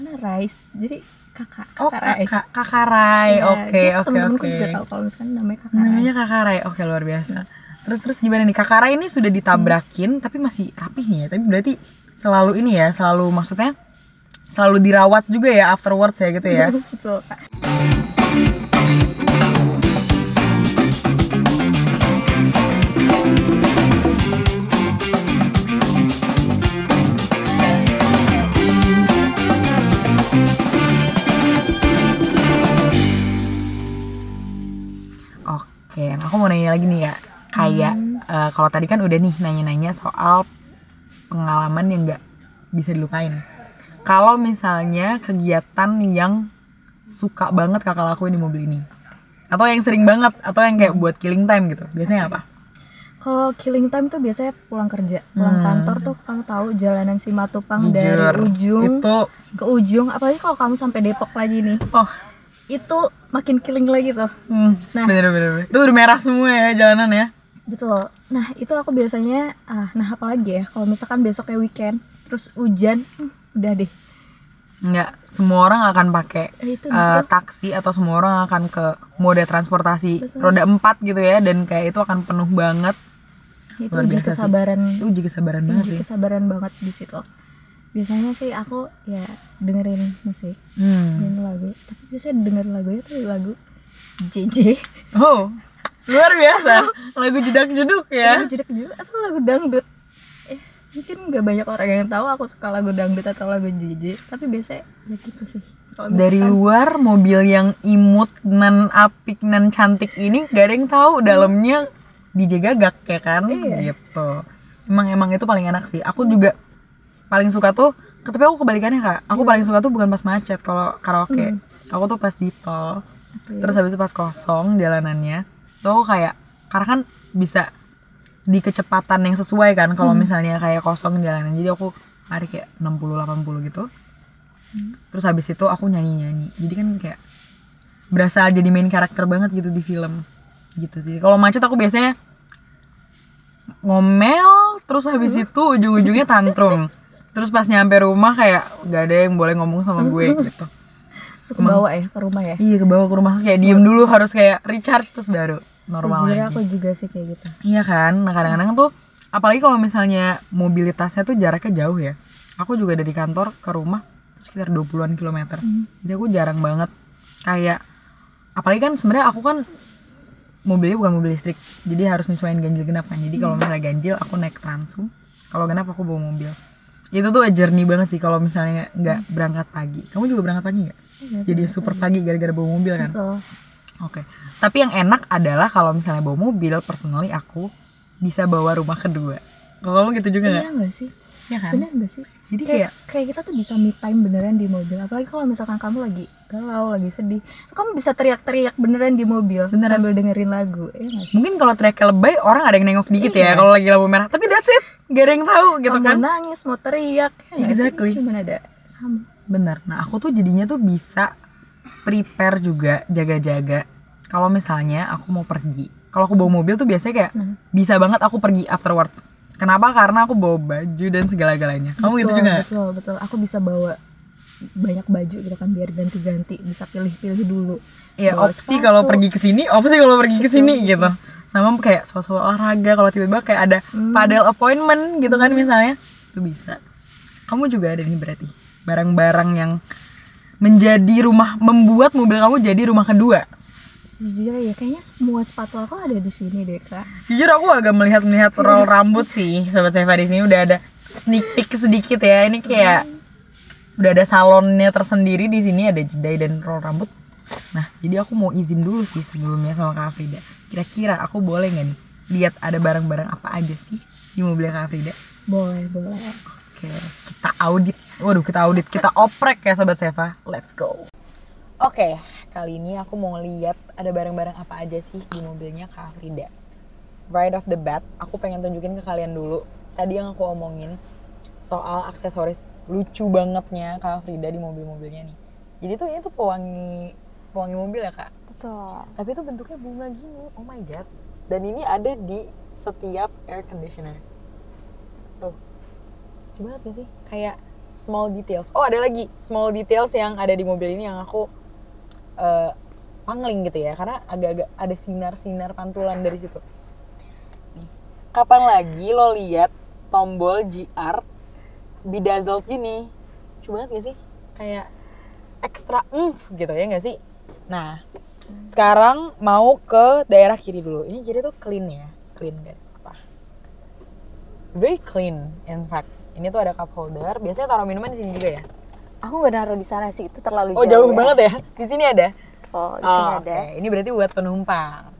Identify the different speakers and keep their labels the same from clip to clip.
Speaker 1: Karena Rais, jadi kakak Rai.
Speaker 2: Kakak Rai.
Speaker 1: Ya,
Speaker 2: Oke.
Speaker 1: Temen-temenku juga tahu kalau misalkan namanya kakak Rai.
Speaker 2: Namanya kakak Rai. Oke, luar biasa. Terus gimana nih? Kakak Rai ini sudah ditabrakin tapi masih rapih nih ya. Tapi berarti selalu ini ya, selalu maksudnya selalu dirawat juga ya afterwards ya gitu ya.
Speaker 1: Betul, Kak.
Speaker 2: Oke, aku mau nanya lagi nih ya. Kayak kalau tadi kan udah nih nanya-nanya soal pengalaman yang nggak bisa dilupain. Kalau misalnya kegiatan yang suka banget kakak lakuin di mobil ini, atau yang sering banget, atau yang kayak buat killing time gitu, biasanya apa?
Speaker 1: Kalau killing time tuh biasanya pulang kerja, pulang kantor tuh kamu tahu jalanan Simatupang
Speaker 2: Jujur,
Speaker 1: dari ujung
Speaker 2: itu
Speaker 1: ke ujung, apalagi kalau kamu sampai Depok lagi nih.
Speaker 2: oh
Speaker 1: Itu makin killing lagi tuh. Nah,
Speaker 2: bener. Itu udah merah semua ya jalanan ya.
Speaker 1: betul. Nah, itu aku biasanya apalagi ya kalau misalkan besoknya weekend terus hujan, udah deh.
Speaker 2: Enggak, semua orang akan pakai
Speaker 1: Itu di situ.
Speaker 2: taksi atau semua orang akan ke moda transportasi
Speaker 1: Betul.
Speaker 2: roda 4 gitu ya, dan kayak itu akan penuh banget.
Speaker 1: Itu
Speaker 2: Luar
Speaker 1: uji
Speaker 2: biasa sih.
Speaker 1: kesabaran.
Speaker 2: Itu uji kesabaran banget
Speaker 1: Uji
Speaker 2: sih.
Speaker 1: kesabaran banget di situ. Biasanya sih aku ya dengerin musik, dengerin lagu. Tapi biasanya dengerin lagunya tuh lagu JJ.
Speaker 2: Oh, luar biasa. Lagu jedak-jeduk ya.
Speaker 1: Lagu jedek-jedek atau lagu dangdut. Mungkin nggak banyak orang yang tahu aku suka lagu dangdut atau lagu JJ. Tapi biasanya ya gitu sih. Kalau
Speaker 2: Dari
Speaker 1: misalkan-
Speaker 2: luar mobil yang imut, nan apik, nan cantik ini gak ada yang tahu dalamnya DJ Gagak ya kan?
Speaker 1: Iya.
Speaker 2: Gitu. Emang itu paling enak sih. Aku juga paling suka tuh, tapi aku kebalikannya Kak. Aku paling suka tuh bukan pas macet kalau karaoke. Aku tuh pas di tol. Terus habis itu pas kosong jalanannya. Tuh kayak karena kan bisa di kecepatan yang sesuai kan kalau misalnya kayak kosong jalanan. Jadi aku lari kayak 60-80 gitu. Terus habis itu aku nyanyi-nyanyi. Jadi kan kayak berasa jadi main karakter banget gitu di film. Gitu sih. Kalau macet aku biasanya ngomel, terus habis itu ujung-ujungnya tantrum. Terus pas nyampe rumah kayak gak ada yang boleh ngomong sama gue gitu.
Speaker 1: suka bawa ya ke rumah ya.
Speaker 2: Iya, kebawa ke rumah, terus kayak diem dulu, harus kayak recharge terus baru normal
Speaker 1: Sejujurnya
Speaker 2: lagi.
Speaker 1: aku juga sih kayak gitu.
Speaker 2: Iya kan, nah kadang-kadang tuh apalagi kalau misalnya mobilitasnya tuh jaraknya jauh ya. Aku juga dari kantor ke rumah tuh sekitar 20-an kilometer. Jadi aku jarang banget kayak, apalagi kan sebenarnya aku kan mobilnya bukan mobil listrik, jadi harus nyesuaiin ganjil genap kan. Jadi kalau misalnya ganjil aku naik Transum, kalau genap aku bawa mobil. Itu tuh journey banget sih kalau misalnya nggak berangkat pagi. Kamu juga berangkat pagi nggak? Jadi super pagi gara-gara bawa mobil kan.
Speaker 1: Betul.
Speaker 2: Oke. Tapi yang enak adalah kalau misalnya bawa mobil, personally aku bisa bawa rumah kedua. Kalau kamu gitu juga nggak?
Speaker 1: Iya nggak sih?
Speaker 2: Iya kan?
Speaker 1: Bener nggak sih?
Speaker 2: Jadi
Speaker 1: kayak kita tuh bisa me time beneran di mobil. Apalagi kalau misalkan kamu lagi galau, lagi sedih, kamu bisa teriak-teriak beneran di mobil sambil dengerin lagu. Iya nggak sih?
Speaker 2: mungkin kalau teriaknya lebay orang ada yang nengok dikit ya kalau lagi lampu merah. Tapi that's it, gak ada yang tahu gitu
Speaker 1: Kamu
Speaker 2: kan?
Speaker 1: mau nangis, mau teriak, ya nggak sih?
Speaker 2: Exactly.
Speaker 1: Cuman ada kamu.
Speaker 2: Bener. Nah aku tuh jadinya tuh bisa prepare juga, jaga-jaga. Kalau misalnya aku mau pergi, kalau aku bawa mobil tuh biasanya kayak bisa banget aku pergi afterwards. Kenapa? Karena aku bawa baju dan segala-galanya. Kamu gitu juga nggak?
Speaker 1: Betul. Aku bisa bawa banyak baju gitu kan biar ganti-ganti, bisa pilih-pilih dulu.
Speaker 2: Iya,
Speaker 1: Bawa
Speaker 2: opsi
Speaker 1: sepatu.
Speaker 2: kalau pergi ke sini, opsi kalau pergi ke sini gitu. Sama kayak suatu olahraga, kalau tiba-tiba kayak ada padel appointment gitu kan misalnya, itu bisa. Kamu juga ada nih berarti barang-barang yang menjadi rumah, membuat mobil kamu jadi rumah kedua.
Speaker 1: Sejujurnya ya kayaknya semua sepatu aku ada di sini deh Kak.
Speaker 2: Jujur aku agak melihat roll rambut sih, sobat Seva di sini udah ada sneak peek sedikit ya. Ini kayak udah ada salonnya tersendiri di sini, ada jedai dan roll rambut. Nah, jadi aku mau izin dulu sih sebelumnya sama Kak Afrida. Kira-kira aku boleh nggak nih lihat ada barang-barang apa aja sih di mobilnya Kak Afrida?
Speaker 1: Boleh.
Speaker 2: Oke, kita audit. Waduh, kita oprek ya sobat Seva. Let's go. Oke, kali ini aku mau lihat ada barang-barang apa aja sih di mobilnya Kak Afrida. Right off the bat, aku pengen tunjukin ke kalian dulu. Tadi yang aku omongin soal aksesoris lucu bangetnya Kak Afrida di mobil-mobilnya nih. Jadi tuh ini tuh pewangi mobil ya Kak.
Speaker 1: Betul.
Speaker 2: Tapi itu bentuknya bunga gini. Oh my god. Dan ini ada di setiap air conditioner. Tuh. Lucu banget gak sih? Kayak small details. Oh, ada lagi small details yang ada di mobil ini yang aku pangling gitu ya, karena agak-agak ada sinar-sinar pantulan dari situ. Nih, kapan lagi lo lihat tombol GR bedazzled gini? Coba banget gak sih? Kayak ekstra gitu ya gak sih? Nah, sekarang mau ke daerah kiri dulu. Ini kiri tuh clean ya, clean gak ada apa. Very clean, in fact. Ini tuh ada cup holder. Biasanya taruh minuman di sini juga ya.
Speaker 1: Aku nggak naruh di sana sih, itu terlalu
Speaker 2: Oh, jauh banget ya. Di sini ada.
Speaker 1: Oh, di sini ada.
Speaker 2: Okay. Ini berarti buat penumpang.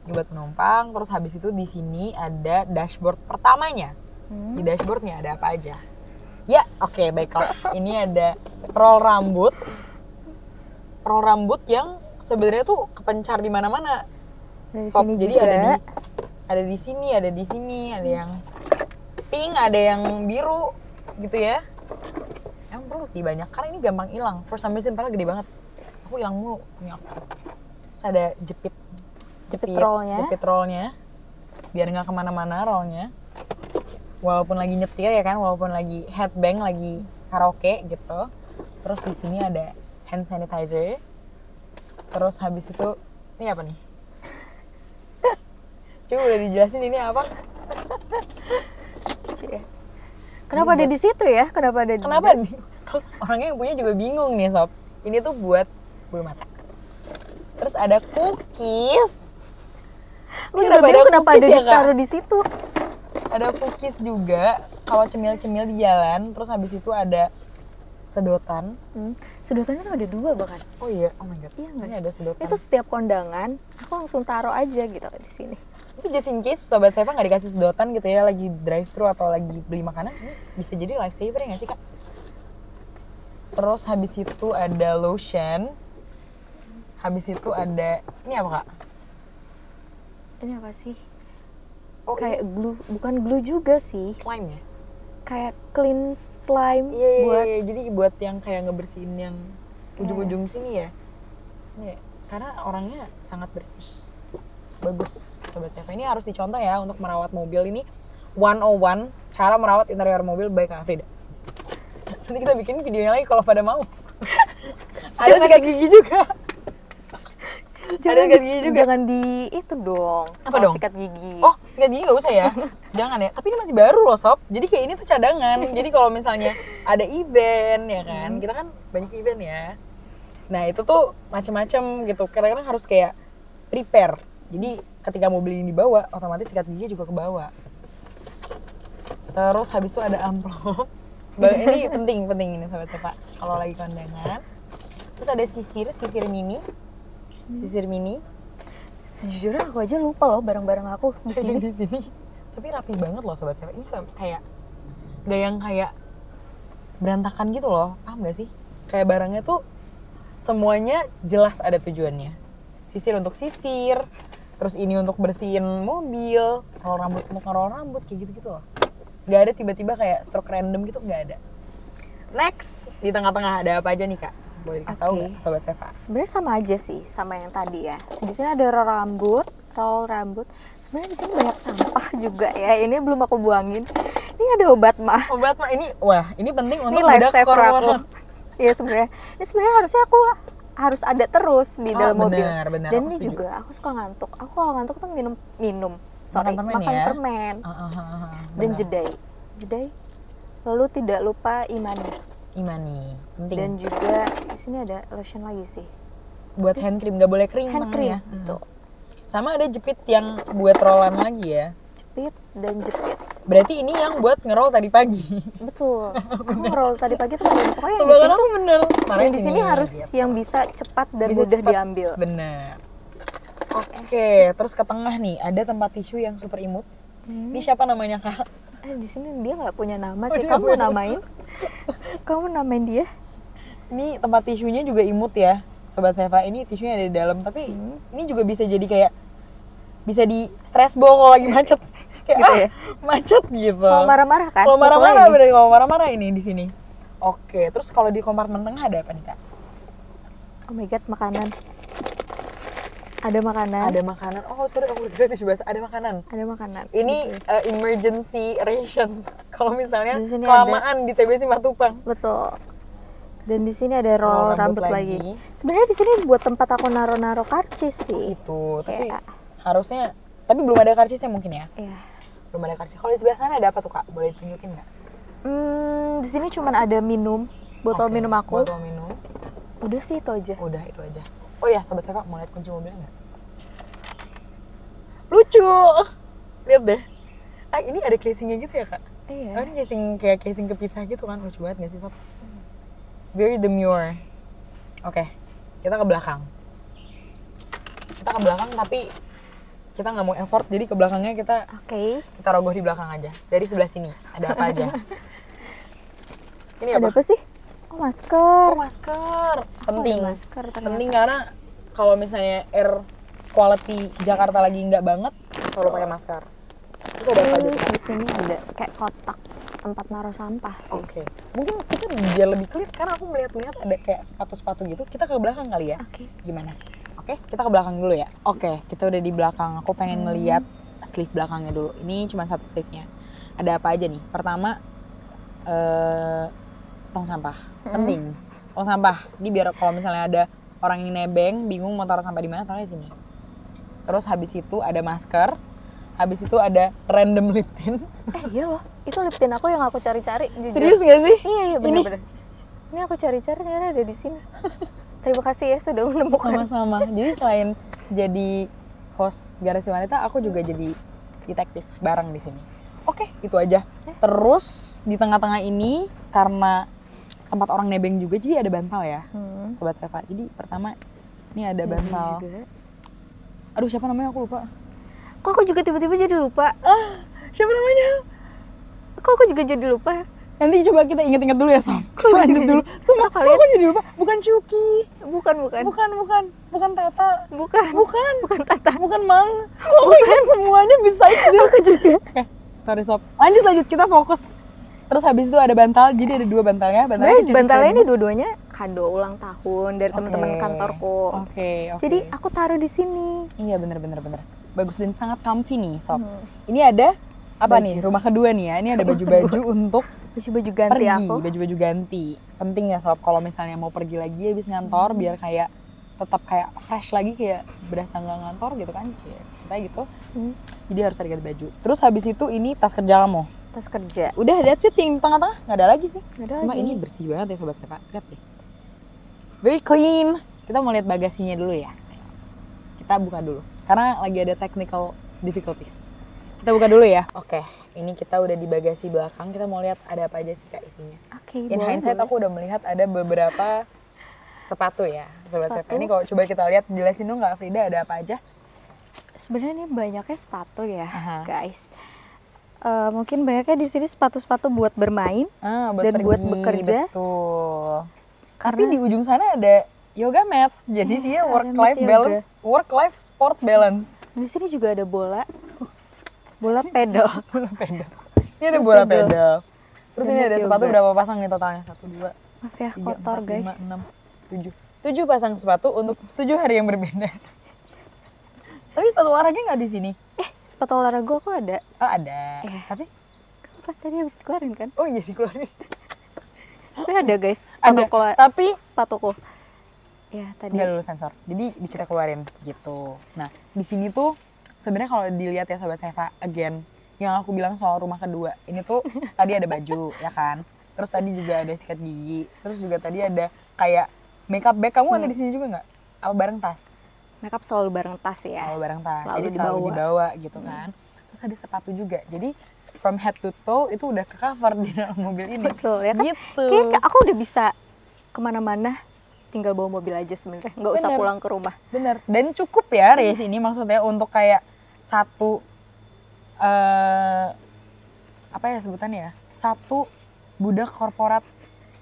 Speaker 2: Ini buat penumpang. Terus habis itu di sini ada dashboard pertamanya. Di dashboardnya ada apa aja? Ya, oke, baiklah. Ini ada roll rambut. Roll rambut yang sebenarnya tuh kepencar di mana-mana.
Speaker 1: Dari
Speaker 2: Sob,
Speaker 1: sini
Speaker 2: jadi
Speaker 1: juga.
Speaker 2: ada di sini, ada yang pink, ada yang biru gitu ya. Emang perlu sih banyak, karena ini gampang hilang. For some reason padahal gede banget. Aku hilang mulu punya aku. Terus ada jepit rollnya, biar nggak kemana-mana rollnya. Walaupun lagi nyetir ya kan, walaupun lagi headbang, lagi karaoke gitu. Terus di sini ada hand sanitizer. Terus habis itu, ini apa nih? Coba udah dijelasin ini apa?
Speaker 1: Kenapa ada di situ ya? Kenapa ada di
Speaker 2: Orangnya yang punya juga bingung nih sob. Ini tuh buat bulu mata. Terus ada cookies.
Speaker 1: Aku juga bingung kenapa ada ditaruh di situ.
Speaker 2: Ada cookies juga kalau cemil-cemil di jalan. Terus habis itu ada sedotan.
Speaker 1: Sedotannya tuh ada 2 bahkan.
Speaker 2: Oh iya, oh my god.
Speaker 1: Iya nggak?
Speaker 2: Ini ada sedotan.
Speaker 1: Itu setiap kondangan aku langsung taruh aja gitu di sini.
Speaker 2: Tapi just in case sobat saya nggak dikasih sedotan gitu ya, lagi drive thru atau lagi beli makanan, ini bisa jadi lifesaver ya nggak sih kak? Terus habis itu ada lotion. Habis itu ada, ini apa kak?
Speaker 1: Ini apa sih?
Speaker 2: Oh,
Speaker 1: kayak glue, bukan glue juga sih.
Speaker 2: Slime ya?
Speaker 1: Kayak clean slime
Speaker 2: buat jadi buat yang kayak ngebersihin yang ujung-ujung sini ya. Ini karena orangnya sangat bersih. Bagus sobat Seva. Ini harus dicontoh ya untuk merawat mobil ini. 101 cara merawat interior mobil by Kak Afrida. Nanti kita bikin videonya lagi kalau pada mau. Ada sikat gigi juga. Ada sikat gigi juga.
Speaker 1: Jangan di itu dong.
Speaker 2: Apa dong?
Speaker 1: Sikat gigi.
Speaker 2: Oh, sikat gigi nggak usah ya. Jangan ya. Tapi ini masih baru loh sob. Jadi kayak ini tuh cadangan. Jadi kalau misalnya ada event ya kan, kita kan banyak event ya. Nah itu tuh macam-macam gitu. Kadang-kadang harus kayak prepare. Jadi ketika mobil ini dibawa, otomatis sikat gigi juga kebawa. Terus habis itu ada amplop. Ini penting ini sobat Seva. Kalau lagi kondangan. Terus ada sisir mini. Sisir mini.
Speaker 1: Sejujurnya aku aja lupa loh barang-barang aku di sini.
Speaker 2: Di sini. Tapi rapi banget loh sobat Seva. Ini kayak gak yang kayak berantakan gitu loh. Paham gak sih? Kayak barangnya tuh semuanya jelas ada tujuannya. Sisir untuk sisir, terus ini untuk bersihin mobil, roll rambut untuk ngeroll rambut kayak gitu-gitu loh. Gak ada tiba-tiba kayak stroke random gitu, gak ada. Next, di tengah-tengah ada apa aja nih kak? Boleh dikasih tahu nggak sobat Seva?
Speaker 1: Sebenarnya sama aja sih, sama yang tadi ya. Di sini ada roll rambut. Sebenarnya di sini banyak sampah juga ya. Ini belum aku buangin. Ini ada obat mah.
Speaker 2: Obat mah ini, wah ini penting untuk
Speaker 1: ini life
Speaker 2: bedak
Speaker 1: saver aku.
Speaker 2: corona.
Speaker 1: Iya sebenarnya. Ini sebenarnya harusnya aku harus ada terus di dalam mobil.
Speaker 2: Benar,
Speaker 1: Dan ini juga aku suka ngantuk. Aku kalau ngantuk tuh minum. Sorry, makan permen. Dan jedai. Lalu tidak lupa Imani. Penting. Dan juga di sini ada lotion lagi sih.
Speaker 2: Buat hand cream, nggak boleh kering
Speaker 1: hand cream,
Speaker 2: ya.
Speaker 1: Tuh.
Speaker 2: Sama ada jepit yang buat rollan lagi ya.
Speaker 1: Jepit.
Speaker 2: Berarti ini yang buat ngerol tadi pagi.
Speaker 1: Betul. Aku ngerol tadi pagi tuh pokoknya
Speaker 2: di sini tuh bener.
Speaker 1: Yang di sini harus gitu. Yang bisa cepat dan bisa mudah diambil.
Speaker 2: Bener. Oke, terus ke tengah nih ada tempat tisu yang super imut. Ini siapa namanya kak?
Speaker 1: Di sini dia nggak punya nama sih. Kamu mau namain? Kamu namain dia?
Speaker 2: Ini tempat tisunya juga imut ya, sobat Seva. Ini tisunya ada di dalam, tapi ini juga bisa jadi kayak bisa di stress ball kalau lagi macet. Kayak
Speaker 1: gitu ya?
Speaker 2: Macet gitu.
Speaker 1: Kalau marah-marah kan?
Speaker 2: Kalau marah-marah bener, kalau marah-marah ini di sini. Oke, terus kalau di kompartemen tengah ada apa nih kak?
Speaker 1: Oh my god, makanan. Ada makanan.
Speaker 2: Ada makanan. Oh sorry, aku kira tisu basah. Ada makanan.
Speaker 1: Ada makanan.
Speaker 2: Ini emergency rations. Kalau misalnya kelamaan di TB Simatupang.
Speaker 1: Betul. Dan di sini ada roll rambut lagi. Sebenarnya di sini buat tempat aku naro karcis sih.
Speaker 2: Itu, tapi harusnya. Tapi belum ada karcisnya mungkin ya.
Speaker 1: Iya.
Speaker 2: Belum ada karcis. Kalau di sebelah sana ada apa tuh Kak? Boleh tunjukin nggak?
Speaker 1: Di sini cuma ada minum, botol minum aku.
Speaker 2: Botol minum.
Speaker 1: Udah sih itu aja.
Speaker 2: Udah itu aja. Oh ya, sobat Seva mau lihat kunci mobilnya nggak? Lucu. Lihat deh. Ini ada casingnya gitu ya Kak?
Speaker 1: Iya.
Speaker 2: Oh, ini casing kepisah gitu kan, lucu banget nggak sih sob? Very demure. Oke, kita ke belakang. Tapi kita nggak mau effort, jadi ke belakangnya kita rogoh di belakang aja. Dari sebelah sini ada apa aja? Ini
Speaker 1: ada apa sih? Oh masker.
Speaker 2: Penting. Penting karena kalau misalnya air quality Jakarta lagi nggak banget, selalu pakai masker. Terus ada apa aja?
Speaker 1: Di sini ada kayak kotak tempat naruh sampah sih.
Speaker 2: Oke. Mungkin kita biar lebih clear karena aku melihat ada kayak sepatu-sepatu gitu. Kita ke belakang kali ya. Gimana? Oke, kita ke belakang dulu ya. Oke, kita udah di belakang. Aku pengen ngeliat sleeve belakangnya dulu. Ini cuma satu sleeve-nya. Ada apa aja nih? Pertama, tong sampah. Penting. Tong sampah. Ini biar kalau misalnya ada orang yang nebeng, bingung mau taruh sampah di mana, taruhnya di sini. Terus habis itu ada masker. Habis itu ada random lip tint.
Speaker 1: Iya loh. Itu lip tint aku yang aku cari-cari. Jujur.
Speaker 2: Serius nggak sih?
Speaker 1: Iya benar-benar. Ini aku cari-cari ternyata ada di sini. Terima kasih ya sudah menemukan.
Speaker 2: Sama-sama. Jadi selain jadi host Garasi Wanita, aku juga jadi detektif bareng di sini. Oke, itu aja. Terus di tengah-tengah ini karena tempat orang nebeng juga, jadi ada bantal ya, Sobat Seva. Jadi pertama ini ada bantal. Aduh, siapa namanya aku lupa.
Speaker 1: Kok aku juga tiba-tiba jadi lupa?
Speaker 2: Siapa namanya?
Speaker 1: Kok aku juga jadi lupa?
Speaker 2: Nanti coba kita inget-inget dulu ya, Sob. Lanjut dulu. Semua kalian. Aku jadi lupa. Bukan Syuki. Bukan Tata. Bukan
Speaker 1: Tata.
Speaker 2: Bukan Mang. Kok aku ingat semuanya bisa itu?
Speaker 1: Aku juga.
Speaker 2: Sorry, Sob. Lanjut. Kita fokus. Terus habis itu ada bantal. Jadi ada dua bantalnya.
Speaker 1: Bantalnya ini dua-duanya kado ulang tahun dari teman-teman kantorku.
Speaker 2: Oke.
Speaker 1: Jadi aku taruh di sini.
Speaker 2: Iya, bener. Bagus dan sangat comfy nih, Sob. Ini ada apa nih? Rumah kedua nih ya. Ini ada baju-baju untuk
Speaker 1: baju ganti aku.
Speaker 2: Baju ganti. Penting ya Sob, kalau misalnya mau pergi lagi habis ngantor biar kayak tetap kayak fresh lagi, kayak berasa nggak ngantor gitu kan, kita gitu. Jadi harus ada ganti baju. Terus habis itu ini tas kerja kamu.
Speaker 1: Tas kerja.
Speaker 2: Udah, that's it. Yang tengah-tengah nggak ada lagi sih. Cuma
Speaker 1: lagi.
Speaker 2: ini bersih banget ya Sobat Seva. Lihat deh. Very clean. Kita mau lihat bagasinya dulu ya. Kita buka dulu. Karena lagi ada technical difficulties. Kita buka dulu ya. Oke. Ini kita udah di bagasi belakang, kita mau lihat ada apa aja sih Kak isinya. In hindsight aku udah melihat ada beberapa sepatu ya, Sobat Seva. Ini kalau coba kita lihat, jelasin dong Kak Frida ada apa aja?
Speaker 1: Sebenarnya ini banyaknya sepatu ya, guys. Mungkin banyaknya di sini sepatu-sepatu buat bermain dan buat bekerja.
Speaker 2: Betul. Tapi di ujung sana ada yoga mat, jadi dia work life sport balance.
Speaker 1: Di sini juga ada bola pedal.
Speaker 2: Ini ada bola pedal. Terus ini ada sepatu berapa pasang nih totalnya? 1, 2,
Speaker 1: maaf ya, 3, kotor 4, guys.
Speaker 2: 5, 6, 7 pasang sepatu untuk 7 hari yang berbeda. Tapi sepatu olahraga nggak di sini?
Speaker 1: Sepatu olahraga aku ada.
Speaker 2: Oh ada. Tapi
Speaker 1: tadi habis dikeluarin kan?
Speaker 2: Oh iya dikeluarin.
Speaker 1: Tapi ada guys.
Speaker 2: Tapi
Speaker 1: sepatuku. Ya tadi.
Speaker 2: Nggak lulus sensor. Jadi kita keluarin gitu. Nah di sini tuh sebenarnya kalau dilihat ya Sobat Seva, again, yang aku bilang soal rumah kedua, ini tuh tadi ada baju, ya kan? Terus tadi juga ada sikat gigi, terus juga tadi ada kayak makeup bag. Kamu ada di sini juga nggak? Apa bareng tas?
Speaker 1: Makeup selalu bareng tas ya.
Speaker 2: Selalu bareng tas, jadi selalu dibawa gitu kan. Terus ada sepatu juga, jadi from head to toe itu udah ke cover di dalam mobil ini.
Speaker 1: Betul ya kan?
Speaker 2: Gitu.
Speaker 1: Kayak aku udah bisa kemana-mana, tinggal bawa mobil aja sebenarnya, nggak usah pulang ke rumah.
Speaker 2: Bener, dan cukup ya Riz ini maksudnya untuk kayak satu apa ya sebutannya ya, satu budak korporat,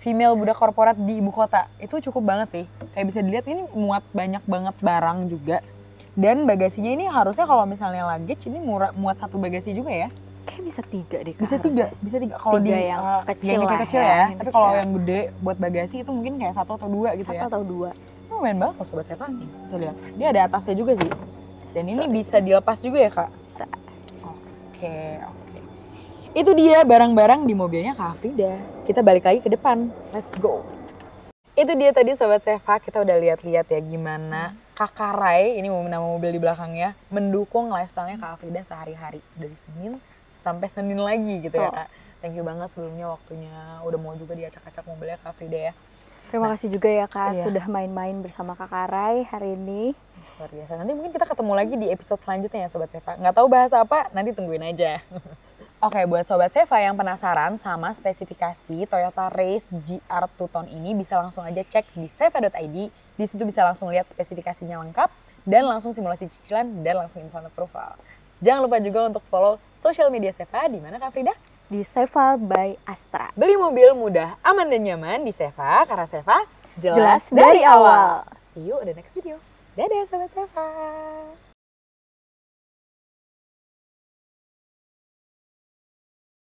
Speaker 2: female budak korporat di ibu kota itu cukup banget sih. Kayak bisa dilihat ini muat banyak banget barang juga, dan bagasinya ini harusnya kalau misalnya luggage ini muat satu bagasi juga ya.
Speaker 1: Kayak bisa 3 deh.
Speaker 2: Bisa tiga kalau di
Speaker 1: yang
Speaker 2: kecil ya. Tapi kalau yang gede buat bagasi itu mungkin kayak 1 atau 2 gitu ya.
Speaker 1: 1 atau 2.
Speaker 2: Lumayan banget loh Sobat Seva nih. Bisa lihat. Dia ada atasnya juga sih. Dan ini bisa dilepas juga ya Kak?
Speaker 1: Bisa.
Speaker 2: Oke. Itu dia barang-barang di mobilnya Kak Afrida. Kita balik lagi ke depan. Let's go. Itu dia tadi Sobat Seva, kita udah lihat-lihat ya gimana Kakak Rai, ini nama mobil di belakangnya, mendukung lifestyle-nya Kak Afrida sehari-hari. Dari Senin sampai Senin lagi gitu ya Kak. Thank you banget sebelumnya waktunya, udah mau juga diacak-acak mobilnya Kak Afrida ya.
Speaker 1: Terima kasih juga ya Kak, sudah main-main bersama Kakak Rai hari ini.
Speaker 2: Luar biasa, nanti mungkin kita ketemu lagi di episode selanjutnya ya Sobat Seva. Nggak tahu bahas apa, nanti tungguin aja. Oke, buat Sobat Seva yang penasaran sama spesifikasi Toyota Race GR 2 Ton ini, bisa langsung aja cek di seva.id. Di situ bisa langsung lihat spesifikasinya lengkap, dan langsung simulasi cicilan, dan langsung instant approval. Jangan lupa juga untuk follow sosial media Seva, di mana Kak Frida?
Speaker 1: Di Seva by Astra.
Speaker 2: Beli mobil mudah, aman dan nyaman di Seva, karena Seva
Speaker 1: jelas dari awal.
Speaker 2: See you in the next video. Dadah Sobat Seva.